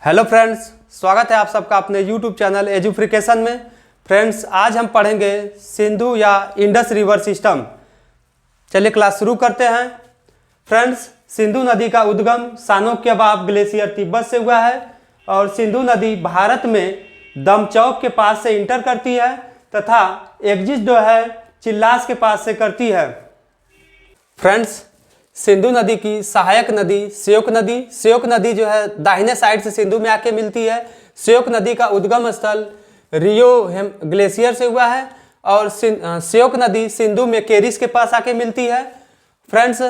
Hello friends, स्वागत है आप सबका अपने यूट्यूब चैनल एजुफ्रिकेशन में। फ्रेंड्स, आज हम पढ़ेंगे सिंधु या इंडस रिवर सिस्टम। चलिए क्लास शुरू करते हैं। फ्रेंड्स, सिंधु नदी का उद्गम सानोक्यबाब ग्लेशियर तिब्बत से हुआ है और सिंधु नदी भारत में दमचौक के पास से इंटर करती है तथा एग्जिट जो है चिल्लास के पास से करती है। फ्रेंड्स, सिंधु नदी की सहायक नदी श्योक नदी जो है दाहिने साइड से सिंधु में आके मिलती है। श्योक नदी का उद्गम स्थल रियो ग्लेशियर से हुआ है और श्योक नदी सिंधु में केरिस के पास आके मिलती है। फ्रेंड्स,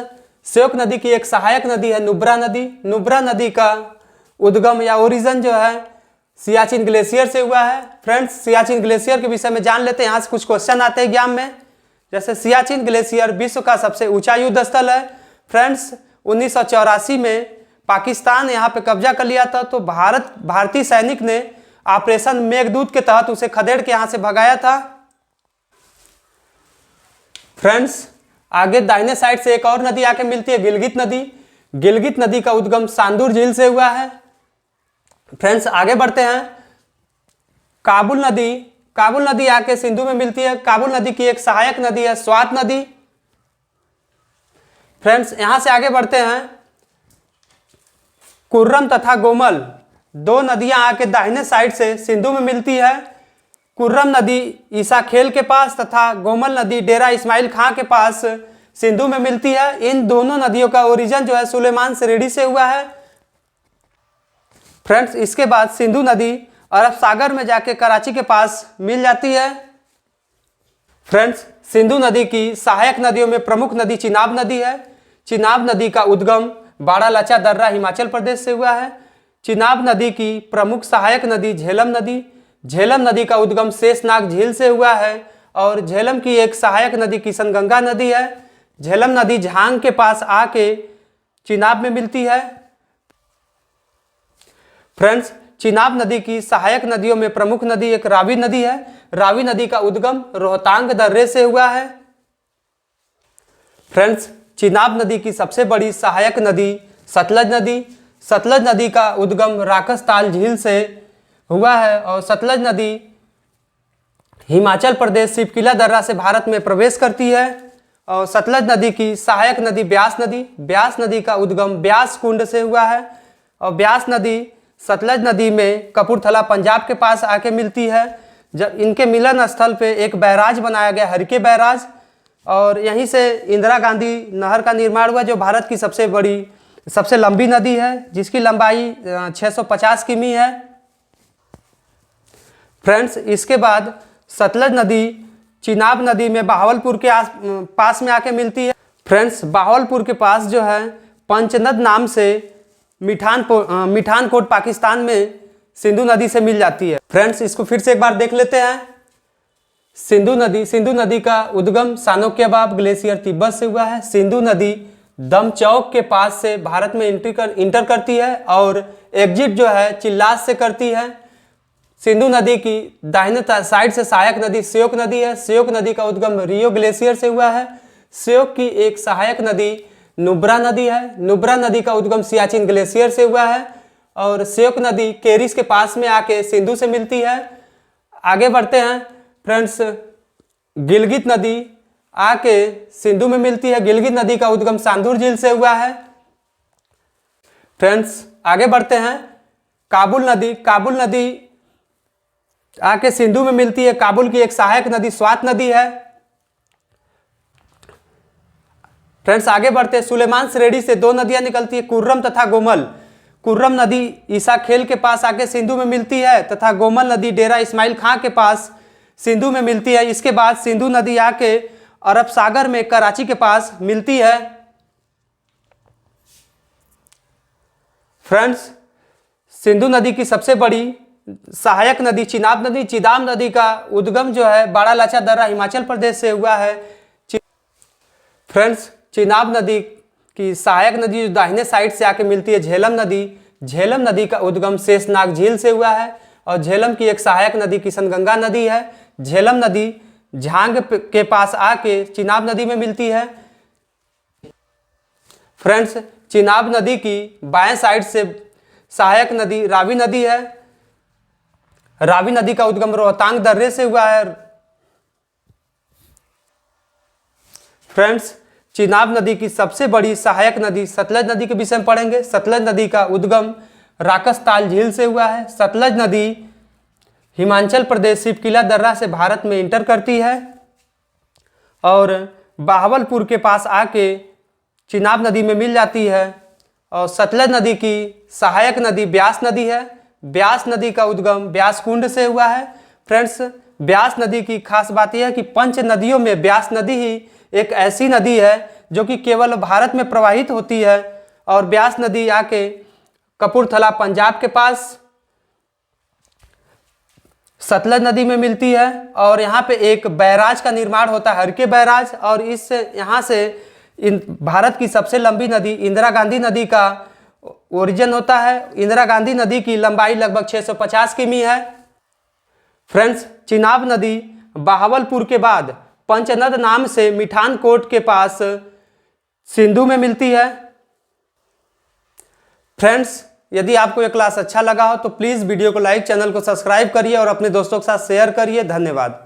श्योक नदी की एक सहायक नदी है नुब्रा नदी। नुब्रा नदी का उद्गम या ओरिजिन जो है सियाचिन ग्लेशियर से हुआ है। फ्रेंड्स, सियाचिन ग्लेशियर के विषय में जान लेते हैं। यहाँ से कुछ क्वेश्चन आते हैं एग्जाम में। जैसे सियाचिन ग्लेशियर विश्व का सबसे ऊंचा युद्ध स्थल है। फ्रेंड्स, 1984 में पाकिस्तान यहाँ पे कब्जा कर लिया था, तो भारतीय सैनिक ने ऑपरेशन मेघदूत के तहत उसे खदेड़ के यहाँ से भगाया था। फ्रेंड्स, आगे दाहिने साइड से एक और नदी आके मिलती है गिलगित नदी। गिलगित नदी का उद्गम सांदूर झील से हुआ है। फ्रेंड्स, आगे बढ़ते हैं। काबुल नदी आके सिंधु में मिलती है। काबुल नदी की एक सहायक नदी है स्वात नदी। फ्रेंड्स, यहां से आगे बढ़ते हैं। कुर्रम तथा गोमल दो नदियां आके दाहिने साइड से सिंधु में मिलती है। कुर्रम नदी ईसा खेल के पास तथा गोमल नदी डेरा इस्माइल खां के पास सिंधु में मिलती है। इन दोनों नदियों का ओरिजिन जो है सुलेमान श्रेणी से हुआ है। फ्रेंड्स, इसके बाद सिंधु नदी अरब सागर में जाके कराची के पास मिल जाती है। फ्रेंड्स, सिंधु नदी की सहायक नदियों में प्रमुख नदी चिनाब नदी है। चिनाब नदी का उद्गम बाड़ालचा दर्रा हिमाचल प्रदेश से हुआ है। चिनाब नदी की प्रमुख सहायक नदी झेलम नदी। झेलम नदी का उद्गम शेषनाग झील से हुआ है और झेलम की एक सहायक नदी किशनगंगा नदी है। झेलम नदी झांग के पास आके चिनाब में मिलती है। फ्रेंड्स, चिनाब नदी की सहायक नदियों में प्रमुख नदी एक रावी नदी है। रावी नदी का उद्गम रोहतांग दर्रे से हुआ है। फ्रेंड्स, चिनाब नदी की सबसे बड़ी सहायक नदी सतलज नदी। सतलज नदी का उद्गम राकसताल झील से हुआ है और सतलज नदी हिमाचल प्रदेश शिवकिला दर्रा से भारत में प्रवेश करती है। और सतलज नदी की सहायक नदी ब्यास नदी। ब्यास नदी का उद्गम ब्यास कुंड से हुआ है और ब्यास नदी सतलज नदी में कपूरथला पंजाब के पास आके मिलती है। जब इनके मिलन स्थल पे एक बैराज बनाया गया हरिके बैराज और यहीं से इंदिरा गांधी नहर का निर्माण हुआ, जो भारत की सबसे लंबी नदी है जिसकी लंबाई 650 किमी है। फ्रेंड्स, इसके बाद सतलज नदी चिनाब नदी में बहावलपुर के पास में आके मिलती है। फ्रेंड्स, बहावलपुर के पास जो है पंचनद नाम से मिठानकोट पाकिस्तान में सिंधु नदी से मिल जाती है। फ्रेंड्स, इसको फिर से एक बार देख लेते हैं। सिंधु नदी का उद्गम सानोक्यबाब ग्लेशियर तिब्बत से हुआ है। सिंधु नदी दमचौक के पास से भारत में इंटर करती है और एग्जिट जो है चिल्लास से करती है। सिंधु नदी की दाहिने साइड से सहायक नदी श्योक नदी है। श्योक नदी का उद्गम रियो ग्लेशियर से हुआ है। श्योक की एक सहायक नदी नुब्रा नदी है। नुब्रा नदी का उद्गम सियाचिन ग्लेशियर से हुआ है और श्योक नदी केरिस के पास में आके सिंधु से मिलती है। आगे बढ़ते हैं। फ्रेंड्स, गिलगित नदी आके सिंधु में मिलती है। गिलगित नदी का उद्गम सांदूर झील से हुआ है। फ्रेंड्स, आगे बढ़ते हैं। काबुल नदी आके सिंधु में मिलती है। काबुल की एक सहायक नदी स्वात नदी है। फ्रेंड्स, आगे बढ़ते हैं। सुलेमान श्रेणी से दो नदियां निकलती है कुर्रम तथा गोमल। कुर्रम नदी ईसा खेल के पास आके सिंधु में मिलती है तथा गोमल नदी डेरा इस्माइल खां के पास सिंधु में मिलती है। इसके बाद सिंधु नदी आके अरब सागर में कराची के पास मिलती है। फ्रेंड्स, सिंधु नदी की सबसे बड़ी सहायक नदी चिनाब नदी। चिनाब नदी का उद्गम जो है बाड़ालचा दर्रा हिमाचल प्रदेश से हुआ है। फ्रेंड्स, चिनाब नदी की सहायक नदी जो दाहिने साइड से आके मिलती है झेलम नदी। झेलम नदी का उद्गम शेषनाग झील से हुआ है और झेलम की एक सहायक नदी किशनगंगा नदी है। झेलम नदी झांग के पास आके चिनाब नदी में मिलती है। फ्रेंड्स, चिनाब नदी की बाएं साइड से सहायक नदी रावी नदी है। रावी नदी का उद्गम रोहतांग दर्रे से हुआ है। फ्रेंड्स, चिनाब नदी की सबसे बड़ी सहायक नदी सतलज नदी के विषय में पढ़ेंगे। सतलज नदी का उद्गम राकसताल झील से हुआ है। सतलज नदी हिमाचल प्रदेश शिवकिला दर्रा से भारत में इंटर करती है और बहावलपुर के पास आके चिनाब नदी में मिल जाती है। और सतलज नदी की सहायक नदी ब्यास नदी है। ब्यास नदी का उद्गम ब्यास कुंड से हुआ है। फ्रेंड्स, ब्यास नदी की खास बात यह है कि पंच नदियों में ब्यास नदी ही एक ऐसी नदी है जो कि केवल भारत में प्रवाहित होती है। और ब्यास नदी आके कपूरथला पंजाब के पास सतलज नदी में मिलती है और यहाँ पे एक बैराज का निर्माण होता है, हरके बैराज। और इस यहाँ से भारत की सबसे लंबी नदी इंदिरा गांधी नदी का ओरिजिन होता है। इंदिरा गांधी नदी की लंबाई लगभग 650 किमी है। फ्रेंड्स, चिनाब नदी बहावलपुर के बाद पंचनद नाम से मिठानकोट के पास सिंधु में मिलती है। फ्रेंड्स, यदि आपको यह क्लास अच्छा लगा हो तो प्लीज़ वीडियो को लाइक, चैनल को सब्सक्राइब करिए और अपने दोस्तों के साथ शेयर करिए। धन्यवाद।